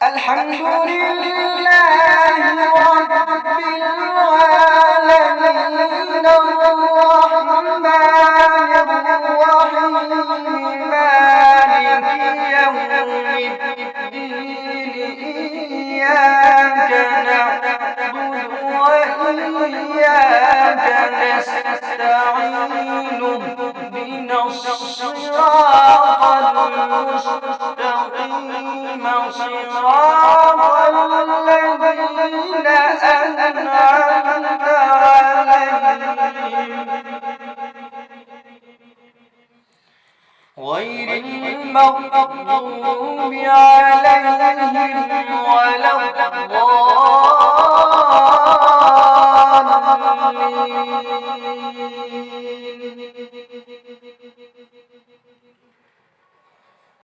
الحمد لله رب العالمين الرحمن الرحيم مالك يوم الدين إياك نعبد وإياك نستعين اهدنا الصراط المستقيم صراط الذين أنعمت عليهم غير المغضوب عليهم ولا الضالين.